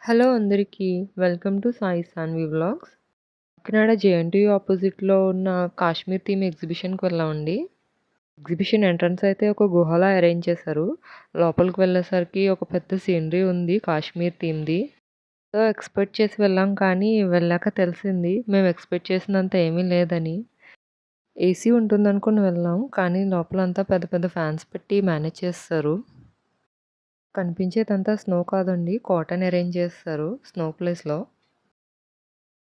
Hello అందరికీ. Welcome to Sai Sanvi vlogs. Kakinada JNTU ఆపోజిట్‌లో ఉన్న కాశ్మీర్ థీమ్ ఎగ్జిబిషన్‌కి వెళ్ళామండి. ఎగ్జిబిషన్ ఎంట్రన్స్ అయితే ఒక గుహలా అరేంజ్ చేశారు. లోపలికి వెళ్ళేసరికి ఒక పెద్ద సీనరీ ఉంది కాశ్మీర్ థీమ్‌ది. ఎక్స్‌పెక్ట్ చేసి వెళ్ళాం కానీ వెళ్ళాక తెలిసింది మేము ఎక్స్‌పెక్ట్ చేసినంత ఏమీ లేదని. ఏసీ ఉంటుందనుకుని వెళ్ళాం. కానీ లోపలంతా పెద్ద పెద్ద ఫ్యాన్స్ పెట్టి మేనేజ్ చేసేశారు. కనిపించేదంతా స్నో కాదండి. కాటన్ అరేంజ్ చేసేశారు స్నో ప్లేస్‌లో.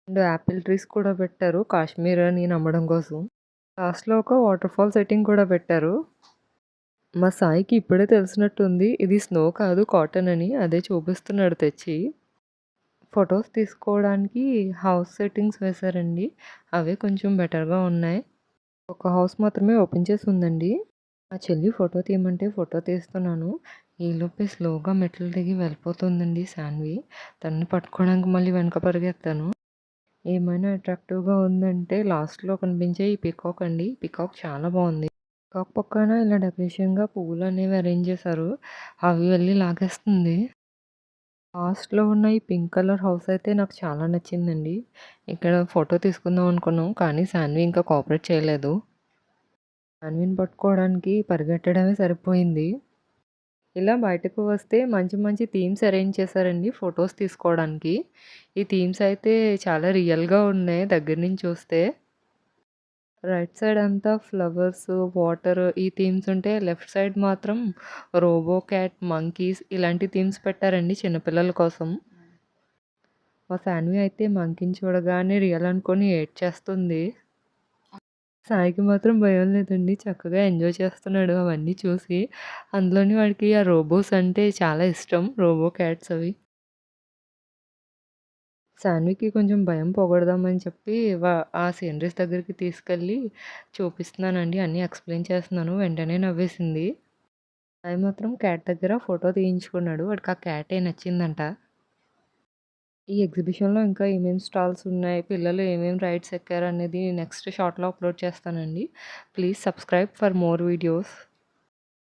అండ్ యాపిల్ ట్రీస్ కూడా పెట్టారు కాశ్మీర్ అని నమ్మడం కోసం. లాస్ట్‌లో ఒక వాటర్ ఫాల్ సెట్టింగ్ కూడా పెట్టారు. మా సాయికి ఇప్పుడే తెలిసినట్టుంది ఇది స్నో కాదు కాటన్ అని. అదే చూపిస్తున్నాడు తెచ్చి. ఫొటోస్ తీసుకోవడానికి హౌస్ సెట్టింగ్స్ వేశారండి. అవే కొంచెం బెటర్‌గా ఉన్నాయి. ఒక హౌస్ మాత్రమే ఓపెన్ చేసి ఉందండి. మా చెల్లి ఫోటో తీయమంటే ఫోటో తీస్తున్నాను. ఈలోపే స్లోగా మెట్లు దిగి వెళ్ళిపోతుందండి సాన్వి. తనని పట్టుకోవడానికి మళ్ళీ వెనక పరిగెత్తాను. ఏమైనా అట్రాక్టివ్‌గా ఉందంటే లాస్ట్‌లో కనిపించే ఈ పీకాక్ అండి. పీకాక్ చాలా బావుంది. పీకాక్ పక్కన ఇలా డెకరేషన్‌గా పువ్వులనేవి అరేంజ్ చేశారు. అవి వెళ్లి లాగేస్తుంది. లాస్ట్‌లో ఉన్న ఈ పింక్ కలర్ హౌస్ అయితే నాకు చాలా నచ్చిందండి. ఇక్కడ ఫోటో తీసుకుందాం అనుకున్నాం. కానీ సాన్వి ఇంకా కోఆపరేట్ చేయలేదు. సాన్విని పట్టుకోవడానికి పరిగెట్టడమే సరిపోయింది. ఇలా బయటకు వస్తే మంచి మంచి థీమ్స్ అరేంజ్ చేశారండి ఫొటోస్ తీసుకోవడానికి. ఈ థీమ్స్ అయితే చాలా రియల్‌గా ఉన్నాయి దగ్గర నుంచి చూస్తే. రైట్ సైడ్ అంతా ఫ్లవర్స్, వాటర్ ఈ థీమ్స్ ఉంటే లెఫ్ట్ సైడ్ మాత్రం రోబో క్యాట్, మంకీస్ ఇలాంటి థీమ్స్ పెట్టారండి చిన్నపిల్లల కోసం. మా సాన్వి అయితే మంకీని చూడగానే రియల్ అనుకోని ఏడ్చేస్తుంది. సాయికి మాత్రం భయం లేదండి. చక్కగా ఎంజాయ్ చేస్తున్నాడు అవన్నీ చూసి. అందులోని వాడికి ఆ రోబోస్ అంటే చాలా ఇష్టం. రోబో క్యాట్స్ అవి. సాన్వికి కొంచెం భయం పోగొడదామని చెప్పి ఆ సీనరీస్ దగ్గరికి తీసుకెళ్ళి చూపిస్తున్నానండి. అన్నీ ఎక్స్‌ప్లెయిన్ చేస్తున్నాను. వెంటనే నవ్వేసింది. సాయి మాత్రం క్యాట్ దగ్గర ఫోటో తీయించుకున్నాడు. వాడికి ఆ క్యాటే నచ్చిందంట. ఈ ఎగ్జిబిషన్‌లో ఇంకా ఏమేం స్టాల్స్ ఉన్నాయి, పిల్లలు ఏమేం రైడ్స్ ఎక్కారనేది నెక్స్ట్ షార్ట్‌లో అప్లోడ్ చేస్తానండి. Please subscribe for more videos.